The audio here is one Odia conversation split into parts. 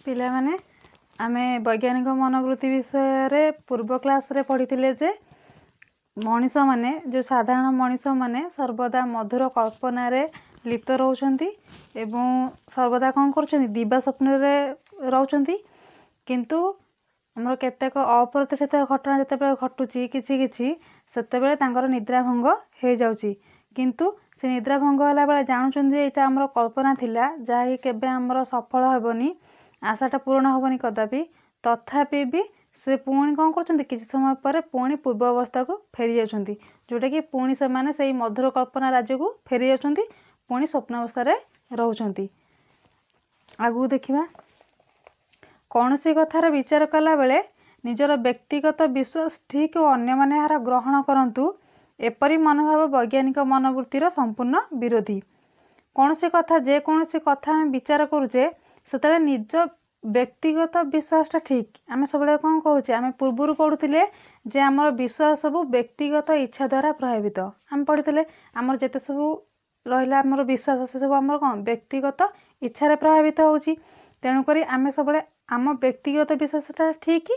पिला माने आमे वैज्ञानिक मनोवृत्ति विषय रे पूर्व क्लास रे पढ़ी जे मनीष माने जो साधारण मनीष माने सर्वदा मधुर कल्पना रे लिप्त रहउछंती एवं सर्वदा कौन कर दिवा स्वप्न रे रहउछंती किंतु हमर केतेक अप्रत्याशित घटना जते घटुची किछि किछि सेते बेले तांकर निद्रा भंग हे जाउची किंतु से निद्रा भंग होला बेले जानुचंदी एटा हमर कल्पना थिला जाहि केबे हमर सफल हेबनी आशाटा पूर्ण हेबनी कदापि तथापि भी से पुणी कौन कर समय पर पुणी पूर्व अवस्था को फेरी जाउछंती जोटा कि पुणी से माने सेही मधुर कल्पना राज्य को फेरी जाउछंती पुणी स्वप्न अवस्था रे रहउछंती। आगु देखिबा कौन सी कथार विचार कला बेले निजर व्यक्तिगत विश्वास ठीक और अन्य माने यार ग्रहण करंतु एपरी मनोभाव वैज्ञानिक मनोवृत्तिर संपूर्ण विरोधी। कौन सी कथा जे कौन सी कथा हम विचार करुचे से निज व्यक्तिगत विश्वासटा ठीक आम सब कौन कहे आम पूर्वर पढ़ुले जे आमर विश्वास सब व्यक्तिगत इच्छा द्वारा प्रभावित आम पढ़ी आमर जिते सब रहा आमर विश्वास से सब आमर कौन व्यक्तिगत इच्छा प्रभावित होची तेणुक आम सब आम व्यक्तिगत विश्वासटा ठीक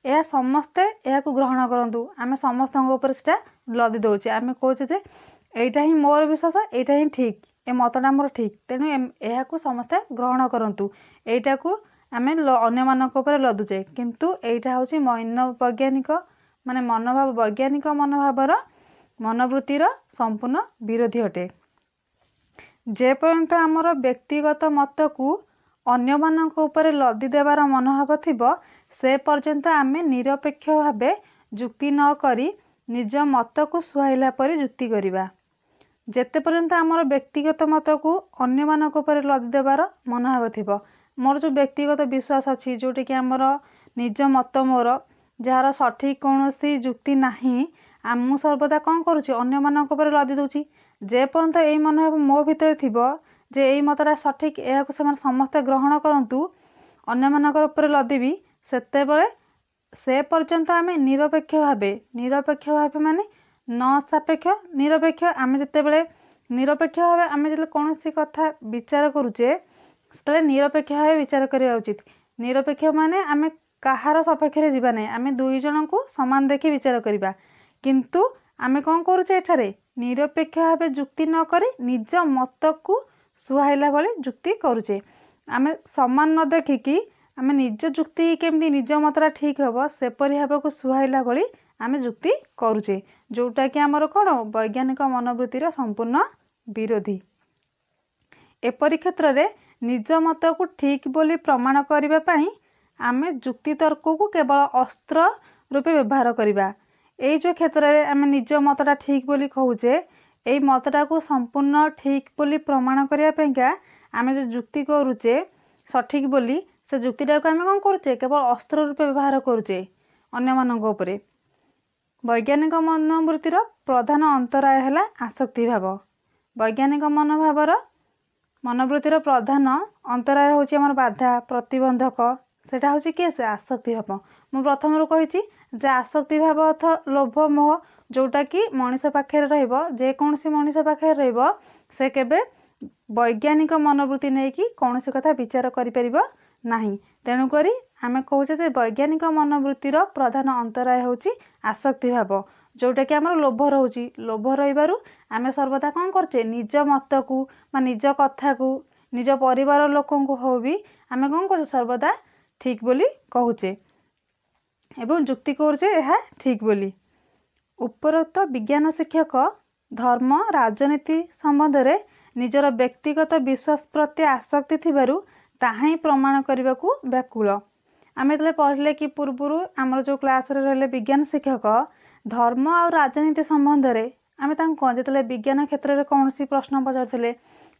यह समस्ते यह ग्रहण करूँ आम समस्त लदी दौचे आम कहे एटा ही मोर विश्वास एटा ही ठीक ए मतटा मोर ठीक तेणु यह समस्ते ग्रहण करूँ एटा को आम अन्य मानक लदुचे किंतु एटा हूँ मनोवैज्ञानिक माने मनोभाव वैज्ञानिक मनोभावर मनोवृत्तिर संपूर्ण विरोधी अटे। जेपर्यंत आमर व्यक्तिगत मत को अन्य मानक ऊपर लदी देवार मनोभाव थिबो से पर्यंत आम निरपेक्ष भावे जुक्ति न करी निज मत को सुहाइला परि जुक्ति करिबा। जेते पर्यंत आमर व्यक्तिगत मत को अन्य मानक ऊपर लदी देवार मनोभाव थिबो मोर जो व्यक्तिगत विश्वास अच्छी जोटी कि आमर निज मत मोर जार सठिक कौन सी जुक्ति नाही आम सर्वदा कौन करुच्ची अन्य मानक ऊपर लदी दउची जेपर्यंत यही मनोभाव मो भितर थिबो जे यही मतटा सठिक यह समस्ते ग्रहण करूँ अन्य मानक ऊपर लदीबी सेतेबेले से पर्यंत आम निरपेक्ष भावे माने न सापेक्ष निरपेक्ष आम जितेबेले निरपेक्ष भावे आम जो कौन सी कथा विचार करुचे से निरपेक्ष भाव विचार करवा उचित। निरपेक्ष माने आम कहार सपेक्ष जीवा ना आम दुई जन को सामान देखी विचार करवा किंतु आम कौन करुचे एठारे निरपेक्ष भाव जुक्ति न करी निज मत को सुहाइला भली जुक्ति करुचे आम सामान न देखिकी आम निज जुक्ति केमती निज मतटा ठीक हम सेपरी भाव को सुहाइला भली आम जुक्ति करुचे जोटा कि आमर कौन वैज्ञानिक मनोवृत्तिर संपूर्ण विरोधी। एपरी क्षेत्र में निज मत को ठीक बोली प्रमाण करने पाई आम जुक्ति तर्क को केवल अस्त्र रूपे व्यवहार करवा। यही जो क्षेत्र में आम निज मतटा ठीक बोली कहूचे यही मतटा को संपूर्ण ठीक बोली प्रमाण करने आम जो जुक्ति करुचे सठिक बोली से जुक्तिटा को आम कौन करुचे केवल अस्त्र रूपे व्यवहार करुचे अन्य मानक उपरे। वैज्ञानिक मनोवृत्तिर प्रधान अंतराय है आसक्ति भाव। वैज्ञानिक मनोभावर मनोवृत्तिर प्रधान अंतराय हूँ आम बाधा प्रतिबंधक सेटा हूँ किए से आसक्ति भाव। मु प्रथम रू कही आसक्ति भाव अर्थ लोभ मोह जोटा कि मनीष पाखे जेकोसी मनीष पाखे से केबे वैज्ञानिक मनोवृत्ति नहीं कि कौन सी कथा विचार करिपरिबो नाही तेणुक आम कहे वैज्ञानिक मनोवृत्तिर प्रधान अंतराय हूँ आसक्ति भाव जोटा कि आमर लोभ रोचे लोभ रही आम सर्वदा कौन करचे निज मत को निज कथा को निज परिवार लोकों को हो भी आम कौन कर सर्वदा ठीक बोली कहूचे एवं जुक्ति करुचे यह ठीक बोली। उपरोक्त विज्ञान शिक्षक धर्म राजनीति संबंध में निजर व्यक्तिगत विश्वास प्रति आसक्ति थिबारु ताहा ही प्रमाण करने को व्याकुल। आम जो पढ़ले कि पूर्वर आमर जो क्लास रे रहे विज्ञान शिक्षक धर्म और राजनीति संबंध में आम जो विज्ञान क्षेत्र में कौन सी प्रश्न पचारे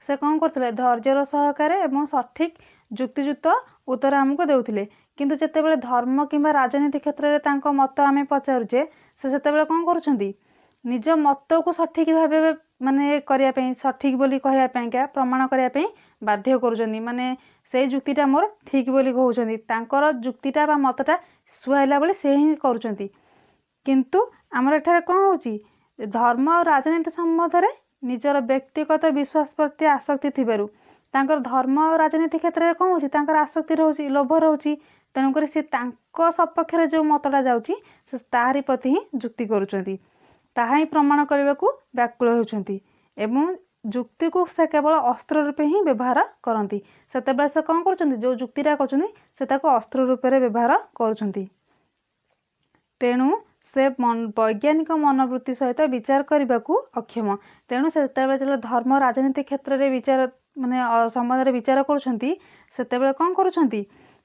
से कौन करते धैर्यर सहकार एवं सठिक जुक्तियुक्त उत्तर आमको देउथिले किंतु जेतेबेले धर्म किंबा राजनीति क्षेत्र में मत आम पचारुचे से कौन करुछंती निज मत को सठिक भाव माने करने सठिक बोली कहवाई प्रमाण करने बाध्य करुछंती माने से जुक्तिटा मोर ठीक बोली कहउछंती तांकर जुक्तिटा बा मतटा सुहाइला बेले से ही करुछंती किंतु आमर एठारे कौन होची धर्म और राजनीति संबंध में निजर व्यक्तिगत विश्वास प्रति आसक्ति थिबारु ତାଙ୍କର ଧର୍ମ ରାଜନୀତି କ୍ଷେତ୍ରରେ କ'ଣ ହେଉଛି, ତାଙ୍କର ଆସକ୍ତି ରହୁଛି, ଲୋଭ ରହୁଛି। ତେଣୁକରି ସେ ତାଙ୍କ ସପକ୍ଷରେ ଯେଉଁ ମତଟା ଯାଉଛି ସେ ତାହାରି ପ୍ରତି ହିଁ ଯୁକ୍ତି କରୁଛନ୍ତି, ତାହା ହିଁ ପ୍ରମାଣ କରିବାକୁ ବ୍ୟାକୁଳ ହେଉଛନ୍ତି ଏବଂ ଯୁକ୍ତିକୁ ସେ କେବଳ ଅସ୍ତ୍ର ରୂପେ ହିଁ ବ୍ୟବହାର କରନ୍ତି। ସେତେବେଳେ ସେ କ'ଣ କରୁଛନ୍ତି, ଯେଉଁ ଯୁକ୍ତିଟା କରୁଛନ୍ତି ସେ ତାକୁ ଅସ୍ତ୍ର ରୂପରେ ବ୍ୟବହାର କରୁଛନ୍ତି। ତେଣୁ ସେ ବୈଜ୍ଞାନିକ ମନୋବୃତ୍ତି ସହିତ ବିଚାର କରିବାକୁ ଅକ୍ଷମ। ତେଣୁ ସେତେବେଳେ ଧର୍ମ ରାଜନୀତି କ୍ଷେତ୍ରରେ ବିଚାର ସମାଜରେ ବିଚାର କରୁଛନ୍ତି, ସେତେବେଳେ କ'ଣ କରୁଛନ୍ତି,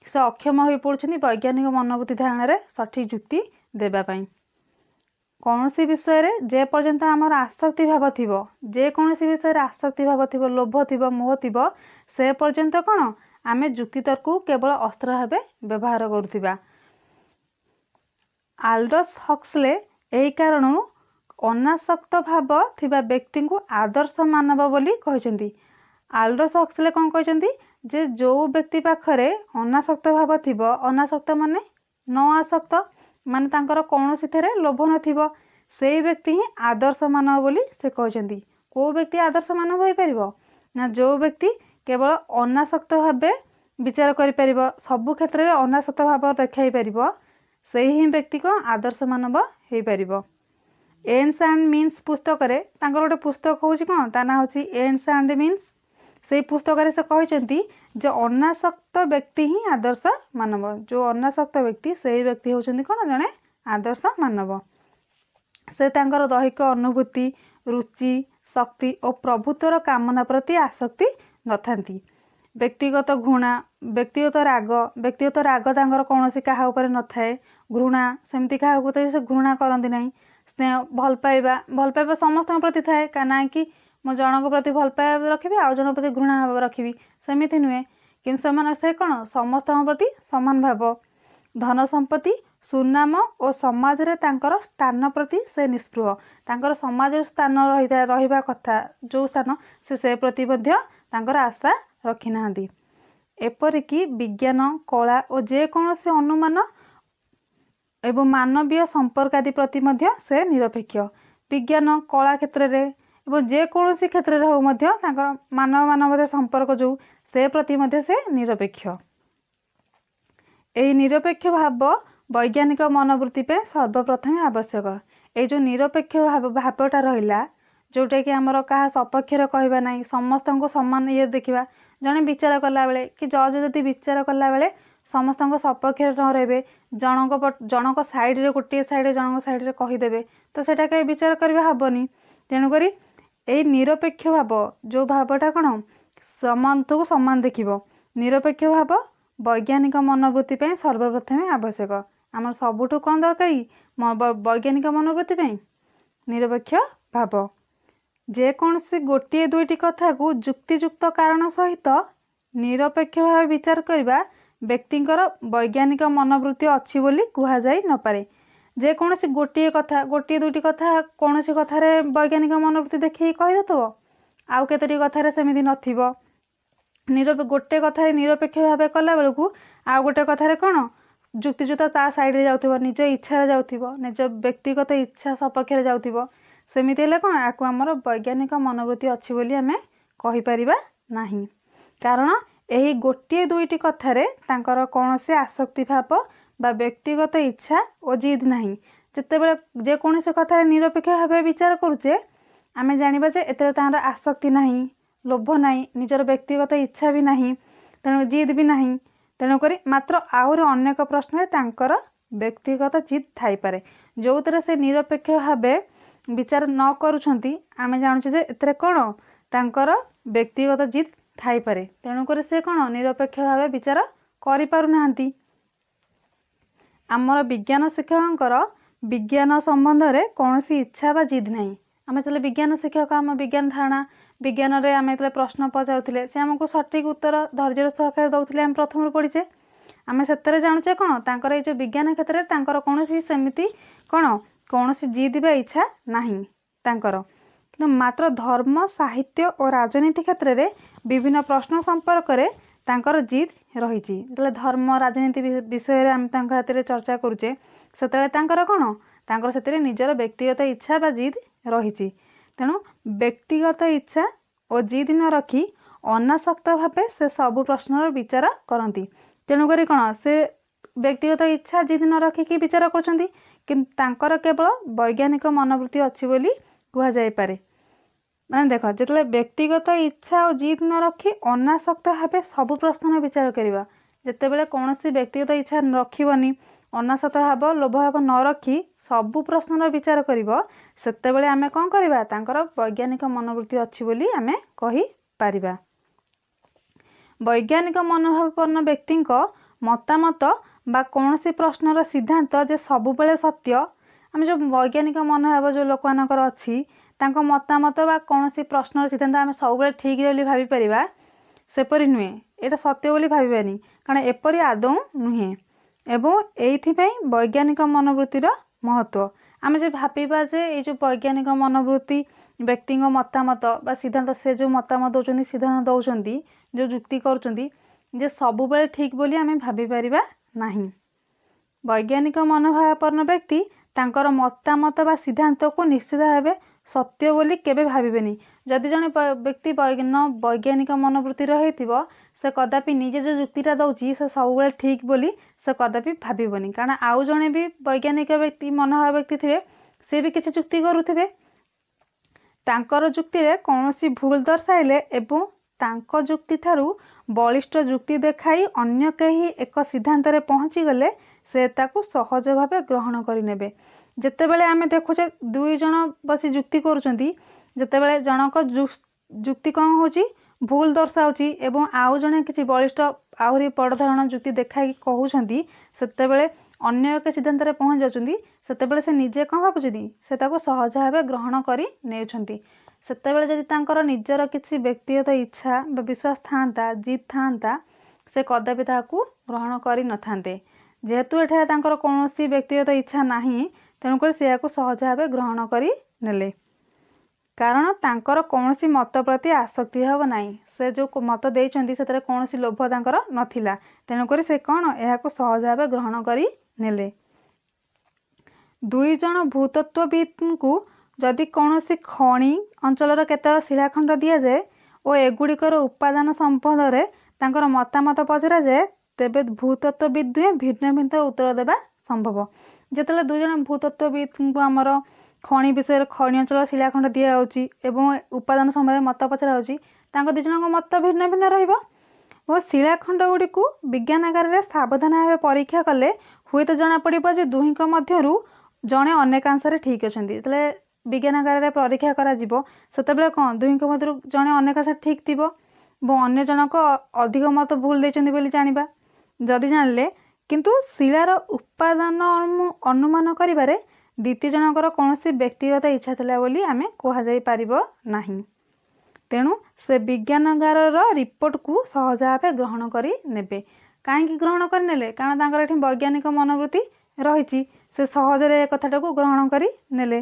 ସେ ଅକ୍ଷମ ହୋଇପଡ଼ୁଛନ୍ତି ବୈଜ୍ଞାନିକ ମନୋବୃତ୍ତି ଧାରଣାରେ ସଠିକ୍ ଯୁକ୍ତି ଦେବା ପାଇଁ। କୌଣସି ବିଷୟରେ ଯେ ପର୍ଯ୍ୟନ୍ତ ଆମର ଆସକ୍ତି ଭାବ ଥିବ, ଯେକୌଣସି ବିଷୟରେ ଆସକ୍ତି ଭାବ ଥିବ, ଲୋଭ ଥିବ, ମୋହ ଥିବ, ସେ ପର୍ଯ୍ୟନ୍ତ କ'ଣ ଆମେ ଯୁକ୍ତିତର୍କକୁ କେବଳ ଅସ୍ତ୍ର ଭାବେ ବ୍ୟବହାର କରୁଥିବା। ଆଲ୍ଡସ୍ ହକ୍ସଲେ ଏହି କାରଣରୁ ଅନାସକ୍ତ ଭାବ ଥିବା ବ୍ୟକ୍ତିଙ୍କୁ ଆଦର୍ଶ ମାନବ ବୋଲି କହିଛନ୍ତି। ଆଲ୍ଡସ୍ ହକ୍ସଲେ କ'ଣ କହିଛନ୍ତି, ଯେ ଯେଉଁ ବ୍ୟକ୍ତି ପାଖରେ ଅନାସକ୍ତ ଭାବ ଥିବ, ଅନାସକ୍ତ ମାନେ ନ ଆସକ୍ତ, ମାନେ ତାଙ୍କର କୌଣସିଥିରେ ଲୋଭ ନଥିବ, ସେଇ ବ୍ୟକ୍ତି ହିଁ ଆଦର୍ଶ ମାନବ ବୋଲି ସେ କହିଛନ୍ତି। କେଉଁ ବ୍ୟକ୍ତି ଆଦର୍ଶ ମାନବ ହୋଇପାରିବ ନା, ଯେଉଁ ବ୍ୟକ୍ତି କେବଳ ଅନାସକ୍ତ ଭାବେ ବିଚାର କରିପାରିବ, ସବୁ କ୍ଷେତ୍ରରେ ଅନାସକ୍ତ ଭାବ ଦେଖାଇ ପାରିବ, ସେହି ହିଁ ବ୍ୟକ୍ତି କ'ଣ ଆଦର୍ଶ ମାନବ ହୋଇପାରିବ। ଏଣ୍ଡସ୍ ଆଣ୍ଡ ମିନ୍ସ ପୁସ୍ତକରେ ତାଙ୍କର ଗୋଟେ ପୁସ୍ତକ ହେଉଛି କ'ଣ, ତା ନାଁ ହେଉଛି ଏଣ୍ଡସ୍ ଆଣ୍ଡ ମିନ୍ସ। ସେଇ ପୁସ୍ତକରେ ସେ କହିଛନ୍ତି ଯେ ଅନାସକ୍ତ ବ୍ୟକ୍ତି ହିଁ ଆଦର୍ଶ ମାନବ। ଯେଉଁ ଅନାସକ୍ତ ବ୍ୟକ୍ତି, ସେହି ବ୍ୟକ୍ତି ହେଉଛନ୍ତି କ'ଣ ଜଣେ ଆଦର୍ଶ ମାନବ। ସେ ତାଙ୍କର ଦୈହିକ ଅନୁଭୂତି, ରୁଚି, ଶକ୍ତି ଓ ପ୍ରଭୁତ୍ୱର କାମନା ପ୍ରତି ଆସକ୍ତି ନଥାନ୍ତି। ବ୍ୟକ୍ତିଗତ ଘୃଣା, ବ୍ୟକ୍ତିଗତ ରାଗ ତାଙ୍କର କୌଣସି କାହା ଉପରେ ନଥାଏ। ଘୃଣା, ସେମିତି କାହାକୁ ତ ସେ ଘୃଣା କରନ୍ତି ନାହିଁ। ସ୍ନେହ, ଭଲ ପାଇବା ସମସ୍ତଙ୍କ ପ୍ରତି ଥାଏ, ନାହିଁକି ମୁଁ ଜଣଙ୍କ ପ୍ରତି ଭଲ ପାଇବା ରଖିବି ଆଉ ଜଣଙ୍କ ପ୍ରତି ଘୃଣା ଭାବ ରଖିବି, ସେମିତି ନୁହେଁ। କିନ୍ତୁ ସେ କ'ଣ ସମସ୍ତଙ୍କ ପ୍ରତି ସମାନ ଭାବ। ଧନ ସମ୍ପତ୍ତି, ସୁନାମ ଓ ସମାଜରେ ତାଙ୍କର ସ୍ଥାନ ପ୍ରତି ସେ ନିଷ୍ପୃହ। ତାଙ୍କର ସମାଜର ସ୍ଥାନ ରହିବା କଥା ଯେଉଁ ସ୍ଥାନ, ସେ ପ୍ରତି ମଧ୍ୟ ତାଙ୍କର ଆଶା ରଖିନାହାନ୍ତି। ଏପରିକି ବିଜ୍ଞାନ, କଳା ଓ ଯେକୌଣସି ଅନୁମାନ ଏବଂ ମାନବୀୟ ସମ୍ପର୍କାଦି ପ୍ରତି ମଧ୍ୟ ସେ ନିରପେକ୍ଷ। ବିଜ୍ଞାନ, କଳା କ୍ଷେତ୍ରରେ ଏବଂ ଯେକୌଣସି କ୍ଷେତ୍ରରେ ହେଉ ମଧ୍ୟ ତାଙ୍କର ମାନବ ସମ୍ପର୍କ ଯେଉଁ, ସେ ପ୍ରତି ମଧ୍ୟ ସେ ନିରପେକ୍ଷ। ଏହି ନିରପେକ୍ଷ ଭାବ ବୈଜ୍ଞାନିକ ମନୋବୃତ୍ତି ପାଇଁ ସର୍ବପ୍ରଥମେ ଆବଶ୍ୟକ। ଏଇ ଯେଉଁ ନିରପେକ୍ଷ ଭାବଟା ରହିଲା, ଯେଉଁଟାକି ଆମର କାହା ସପକ୍ଷରେ କହିବା ନାହିଁ, ସମସ୍ତଙ୍କୁ ସମାନ ଇଏ ଦେଖିବା। ଜଣେ ବିଚାର କଲାବେଳେ କି ଜଜ୍ ଯଦି ବିଚାର କଲାବେଳେ ସମସ୍ତଙ୍କ ସପକ୍ଷରେ ନ ରହିବେ, ଜଣଙ୍କ ସାଇଡ଼ରେ ଗୋଟିଏ ସାଇଡ଼ରେ ଜଣଙ୍କ ସାଇଡ଼ରେ କହିଦେବେ, ତ ସେଇଟା କେବେ ବିଚାର କରିବା ହେବନି। ତେଣୁକରି ଏଇ ନିରପେକ୍ଷ ଭାବ, ଯେଉଁ ଭାବଟା କ'ଣ ସମସ୍ତଙ୍କୁ ସମାନ ଦେଖିବ, ନିରପେକ୍ଷ ଭାବ ବୈଜ୍ଞାନିକ ମନୋବୃତ୍ତି ପାଇଁ ସର୍ବପ୍ରଥମେ ଆବଶ୍ୟକ। ଆମର ସବୁଠୁ କ'ଣ ଦରକାର ବୈଜ୍ଞାନିକ ମନୋବୃତ୍ତି ପାଇଁ? ନିରପେକ୍ଷ ଭାବ। ଯେକୌଣସି ଗୋଟିଏ ଦୁଇଟି କଥାକୁ ଯୁକ୍ତିଯୁକ୍ତ କାରଣ ସହିତ ନିରପେକ୍ଷ ଭାବେ ବିଚାର କରିବା ବ୍ୟକ୍ତିଙ୍କର ବୈଜ୍ଞାନିକ ମନୋବୃତ୍ତି ଅଛି ବୋଲି କୁହାଯାଇ ନପାରେ। ଯେକୌଣସି ଗୋଟିଏ ଦୁଇଟି କଥା କୌଣସି କଥାରେ ବୈଜ୍ଞାନିକ ମନୋବୃତ୍ତି ଦେଖେଇ କହିଦେଉଥିବ, ଆଉ କେତୋଟି କଥାରେ ସେମିତି ନଥିବ। ଗୋଟେ କଥାରେ ନିରପେକ୍ଷ ଭାବେ କଲା ବେଳକୁ ଆଉ ଗୋଟେ କଥାରେ କ'ଣ ଯୁକ୍ତିଯୁକ୍ତ ତା ସାଇଡ଼ରେ ଯାଉଥିବ, ନିଜ ଇଚ୍ଛାରେ ଯାଉଥିବ, ନିଜ ବ୍ୟକ୍ତିଗତ ଇଚ୍ଛା ସପକ୍ଷରେ ଯାଉଥିବ। ସେମିତି ହେଲେ କ'ଣ ଆକୁ ଆମର ବୈଜ୍ଞାନିକ ମନୋବୃତ୍ତି ଅଛି ବୋଲି ଆମେ କହିପାରିବା ନାହିଁ। କାରଣ ଏହି ଗୋଟିଏ ଦୁଇଟି କଥାରେ ତାଙ୍କର କୌଣସି ଆସକ୍ତି ଭାବ ବା ବ୍ୟକ୍ତିଗତ ଇଚ୍ଛା ଓ ଜିଦ୍ ନାହିଁ। ଯେତେବେଳେ ଯେକୌଣସି କଥାରେ ନିରପେକ୍ଷ ଭାବେ ବିଚାର କରୁଛେ, ଆମେ ଜାଣିବା ଯେ ଏଥିରେ ତାଙ୍କର ଆସକ୍ତି ନାହିଁ, ଲୋଭ ନାହିଁ, ନିଜର ବ୍ୟକ୍ତିଗତ ଇଚ୍ଛା ବି ନାହିଁ, ତେଣୁ ଜିଦ୍ ବି ନାହିଁ। ତେଣୁକରି ମାତ୍ର ଆହୁରି ଅନେକ ପ୍ରଶ୍ନରେ ତାଙ୍କର ବ୍ୟକ୍ତିଗତ ଜିଦ୍ ଥାଇପାରେ। ଯେଉଁଥିରେ ସେ ନିରପେକ୍ଷ ଭାବେ ବିଚାର ନ କରୁଛନ୍ତି, ଆମେ ଜାଣୁଛୁ ଯେ ଏଥିରେ କ'ଣ ତାଙ୍କର ବ୍ୟକ୍ତିଗତ ଜିଦ୍ ଥାଇପାରେ। ତେଣୁକରି ସେ କ'ଣ ନିରପେକ୍ଷ ଭାବେ ବିଚାର କରିପାରୁନାହାନ୍ତି। ଆମର ବିଜ୍ଞାନ ଶିକ୍ଷକଙ୍କର ବିଜ୍ଞାନ ସମ୍ବନ୍ଧରେ କୌଣସି ଇଚ୍ଛା ବା ଜିଦ୍ ନାହିଁ। ଆମେ ଯେତେବେଳେ ବିଜ୍ଞାନ ଶିକ୍ଷକ, ଆମ ବିଜ୍ଞାନ ଧାରଣା ବିଜ୍ଞାନରେ ଆମେ ଯେତେବେଳେ ପ୍ରଶ୍ନ ପଚାରୁଥିଲେ, ସେ ଆମକୁ ସଠିକ୍ ଉତ୍ତର ଧୈର୍ଯ୍ୟର ସହକାରେ ଦେଉଥିଲେ। ଆମେ ପ୍ରଥମରୁ ପଢ଼ିଛେ, ଆମେ ସେଥିରେ ଜାଣୁଛେ କ'ଣ ତାଙ୍କର ଏଇ ଯେଉଁ ବିଜ୍ଞାନ କ୍ଷେତ୍ରରେ ତାଙ୍କର କୌଣସି ସେମିତି କ'ଣ କୌଣସି ଜିଦ୍ ବା ଇଚ୍ଛା ନାହିଁ ତାଙ୍କର। କିନ୍ତୁ ମାତ୍ର ଧର୍ମ, ସାହିତ୍ୟ ଓ ରାଜନୀତି କ୍ଷେତ୍ରରେ ବିଭିନ୍ନ ପ୍ରଶ୍ନ ସମ୍ପର୍କରେ ତାଙ୍କର ଜିଦ୍ ରହିଛି। ଯେତେବେଳେ ଧର୍ମ, ରାଜନୀତି ବିଷୟରେ ଆମେ ତାଙ୍କ ହାତରେ ଚର୍ଚ୍ଚା କରୁଛେ, ସେତେବେଳେ ତାଙ୍କର କ'ଣ ତାଙ୍କର ସେଥିରେ ନିଜର ବ୍ୟକ୍ତିଗତ ଇଚ୍ଛା ବା ଜିଦ୍ ରହିଛି। ତେଣୁ ବ୍ୟକ୍ତିଗତ ଇଚ୍ଛା ଓ ଜିଦ୍ ନ ରଖି ଅନାସକ୍ତ ଭାବେ ସେ ସବୁ ପ୍ରଶ୍ନର ବିଚାର କରନ୍ତି। ତେଣୁକରି କ'ଣ ସେ ବ୍ୟକ୍ତିଗତ ଇଚ୍ଛା ଜିଦ୍ ନ ରଖିକି ବିଚାର କରୁଛନ୍ତି, କିନ୍ତୁ ତାଙ୍କର କେବଳ ବୈଜ୍ଞାନିକ ମନୋବୃତ୍ତି ଅଛି ବୋଲି କୁହାଯାଇପାରେ। ମାନେ ଦେଖ, ଯେତେବେଳେ ବ୍ୟକ୍ତିଗତ ଇଚ୍ଛା ଆଉ ଜିଦ୍ ନ ରଖି ଅନାସକ୍ତ ଭାବେ ସବୁ ପ୍ରଶ୍ନର ବିଚାର କରିବା, ଯେତେବେଳେ କୌଣସି ବ୍ୟକ୍ତିଗତ ଇଚ୍ଛା ରଖିବନି, ଅନାସକ୍ତ ଭାବ ଲୋଭ ଭାବ ନ ରଖି ସବୁ ପ୍ରଶ୍ନର ବିଚାର କରିବ, ସେତେବେଳେ ଆମେ କ'ଣ କରିବା? ତାଙ୍କର ବୈଜ୍ଞାନିକ ମନୋବୃତ୍ତି ଅଛି ବୋଲି ଆମେ କହିପାରିବା। ବୈଜ୍ଞାନିକ ମନୋଭାବାପନ୍ନ ବ୍ୟକ୍ତିଙ୍କ ମତାମତ ବା କୌଣସି ପ୍ରଶ୍ନର ସିଦ୍ଧାନ୍ତ ଯେ ସବୁବେଳେ ସତ୍ୟ, ଆମେ ଯେଉଁ ବୈଜ୍ଞାନିକ ମନୋଭାବ ଯେଉଁ ଲୋକମାନଙ୍କର ଅଛି, ତାଙ୍କ ମତାମତ ବା କୌଣସି ପ୍ରଶ୍ନର ସିଦ୍ଧାନ୍ତ ଆମେ ସବୁବେଳେ ଠିକ୍ ବୋଲି ଭାବିପାରିବା, ସେପରି ନୁହେଁ। ଏଇଟା ସତ୍ୟ ବୋଲି ଭାବିବାନି, କାରଣ ଏପରି ଆଦୌ ନୁହେଁ। ଏବଂ ଏଇଥିପାଇଁ ବୈଜ୍ଞାନିକ ମନୋବୃତ୍ତିର ମହତ୍ତ୍ୱ। ଆମେ ଯେ ଭାବିବା ଯେ ଏଇ ଯେଉଁ ବୈଜ୍ଞାନିକ ମନୋବୃତ୍ତି ବ୍ୟକ୍ତିଙ୍କ ମତାମତ ବା ସିଦ୍ଧାନ୍ତ, ସେ ଯେଉଁ ମତାମତ ଦେଉଛନ୍ତି, ସିଦ୍ଧାନ୍ତ ଦେଉଛନ୍ତି, ଯେଉଁ ଯୁକ୍ତି କରୁଛନ୍ତି, ଯେ ସବୁବେଳେ ଠିକ୍ ବୋଲି ଆମେ ଭାବିପାରିବା ନାହିଁ। ବୈଜ୍ଞାନିକ ମନୋଭାବାପନ୍ନ ବ୍ୟକ୍ତି ତାଙ୍କର ମତାମତ ବା ସିଦ୍ଧାନ୍ତକୁ ନିଶ୍ଚିତ ଭାବେ ସତ୍ୟ ବୋଲି କେବେ ଭାବିବେନି। ଯଦି ଜଣେ ବ୍ୟକ୍ତି ବୈଜ୍ଞାନିକ ମନୋବୃତ୍ତିର ହେଇଥିବ, ସେ କଦାପି ନିଜେ ଯେଉଁ ଯୁକ୍ତିଟା ଦେଉଛି ସେ ସବୁବେଳେ ଠିକ୍ ବୋଲି ସେ କଦାପି ଭାବିବନି। କାରଣ ଆଉ ଜଣେ ବି ବୈଜ୍ଞାନିକ ବ୍ୟକ୍ତି ମନୋଭାବ ବ୍ୟକ୍ତି ଥିବେ, ସେ ବି କିଛି ଯୁକ୍ତି କରୁଥିବେ, ତାଙ୍କର ଯୁକ୍ତିରେ କୌଣସି ଭୁଲ ଦର୍ଶାଇଲେ ଏବଂ ତାଙ୍କ ଯୁକ୍ତି ଠାରୁ ବଳିଷ୍ଠ ଯୁକ୍ତି ଦେଖାଇ ଅନ୍ୟ କେହି ଏକ ସିଦ୍ଧାନ୍ତରେ ପହଞ୍ଚିଗଲେ ସେ ତାକୁ ସହଜ ଭାବେ ଗ୍ରହଣ କରିନେବେ। ଯେତେବେଳେ ଆମେ ଦେଖୁଛେ ଦୁଇ ଜଣ ବସି ଯୁକ୍ତି କରୁଛନ୍ତି, ଯେତେବେଳେ ଜଣଙ୍କ ଯୁକ୍ତି କ'ଣ ହେଉଛି, ଭୁଲ ଦର୍ଶାଉଛି ଏବଂ ଆଉ ଜଣେ କିଛି ବଳିଷ୍ଠ ଆହୁରି ବଡ଼ ଧରଣ ଯୁକ୍ତି ଦେଖାଇକି କହୁଛନ୍ତି, ସେତେବେଳେ ଅନ୍ୟ ଏକ ସିଦ୍ଧାନ୍ତରେ ପହଞ୍ଚି ଯାଉଛନ୍ତି, ସେତେବେଳେ ସେ ନିଜେ କ'ଣ ଭାବୁଛନ୍ତି? ସେ ତାକୁ ସହଜ ଭାବେ ଗ୍ରହଣ କରି ନେଉଛନ୍ତି। ସେତେବେଳେ ଯଦି ତାଙ୍କର ନିଜର କିଛି ବ୍ୟକ୍ତିଗତ ଇଚ୍ଛା ବା ବିଶ୍ୱାସ ଥାଆନ୍ତା, ଜିଦ୍ ଥାଆନ୍ତା, ସେ କଦାପି ତାହାକୁ ଗ୍ରହଣ କରିନଥାନ୍ତେ। ଯେହେତୁ ଏଠାରେ ତାଙ୍କର କୌଣସି ବ୍ୟକ୍ତିଗତ ଇଚ୍ଛା ନାହିଁ, ତେଣୁକରି ସେ ଏହାକୁ ସହଜ ଭାବେ ଗ୍ରହଣ କରି ନେଲେ। କାରଣ ତାଙ୍କର କୌଣସି ମତ ପ୍ରତି ଆସକ୍ତି ଭାବ ନାହିଁ। ସେ ଯେଉଁ ମତ ଦେଇଛନ୍ତି ସେଥିରେ କୌଣସି ଲୋଭ ତାଙ୍କର ନଥିଲା। ତେଣୁକରି ସେ କ'ଣ ଏହାକୁ ସହଜ ଭାବେ ଗ୍ରହଣ କରି ନେଲେ। ଦୁଇ ଜଣ ଭୂତତ୍ତ୍ୱବିତ୍ଙ୍କୁ ଯଦି କୌଣସି ଖଣି ଅଞ୍ଚଳର କେତେକ ଶିଳାଖଣ୍ଡ ଦିଆଯାଏ ଓ ଏଗୁଡ଼ିକର ଉପାଦାନ ସମ୍ବନ୍ଧରେ ତାଙ୍କର ମତାମତ ପଚରାଯାଏ, ତେବେ ଭୂତତ୍ତ୍ୱବିତ୍ ଦୁହେଁ ଭିନ୍ନ ଭିନ୍ନ ଉତ୍ତର ଦେବା ସମ୍ଭବ। ଯେତେବେଳେ ଦୁଇ ଜଣ ଭୂତତ୍ତ୍ୱବିତ୍ଙ୍କୁ ଆମର ଖଣି ବିଷୟରେ, ଖଣି ଅଞ୍ଚଳ ଶିଳାଖଣ୍ଡ ଦିଆଯାଉଛି ଏବଂ ଉପାଦାନ ସମୟରେ ମତ ପଚରା ହେଉଛି, ତାଙ୍କ ଦୁଇ ଜଣଙ୍କ ମତ ଭିନ୍ନ ଭିନ୍ନ ରହିବ। ଓ ଶିଳାଖଣ୍ଡ ଗୁଡ଼ିକୁ ବିଜ୍ଞାନାଗାରରେ ସାବଧାନ ଭାବେ ପରୀକ୍ଷା କଲେ ହୁଏତ ଜଣାପଡ଼ିବ ଯେ ଦୁହିଁଙ୍କ ମଧ୍ୟରୁ ଜଣେ ଅନେକାଂଶରେ ଠିକ୍ ଅଛନ୍ତି। ଯେତେବେଳେ ବିଜ୍ଞାନାଗାରରେ ପରୀକ୍ଷା କରାଯିବ, ସେତେବେଳେ କ'ଣ ଦୁହିଁଙ୍କ ମଧ୍ୟରୁ ଜଣେ ଅନେକାଂଶରେ ଠିକ୍ ଥିବ ଏବଂ ଅନ୍ୟ ଜଣକ ଅଧିକ ମତ ଭୁଲ ଦେଇଛନ୍ତି ବୋଲି ଜାଣିବା। ଯଦି ଜାଣିଲେ, କିନ୍ତୁ ଶିଳାର ଉପାଦାନ ଅନୁମାନ କରିବାରେ ଦ୍ୱିତୀୟ ଜଣଙ୍କର କୌଣସି ବ୍ୟକ୍ତିଗତ ଇଚ୍ଛା ଥିଲା ବୋଲି ଆମେ କୁହାଯାଇପାରିବ ନାହିଁ। ତେଣୁ ସେ ବିଜ୍ଞାନାଗାରର ରିପୋର୍ଟକୁ ସହଜ ଭାବେ ଗ୍ରହଣ କରି ନେବେ। କାହିଁକି ଗ୍ରହଣ କରିନେଲେ? କାରଣ ତାଙ୍କର ଏଠି ବୈଜ୍ଞାନିକ ମନୋବୃତ୍ତି ରହିଛି, ସେ ସହଜରେ ଏ କଥାଟାକୁ ଗ୍ରହଣ କରି ନେଲେ।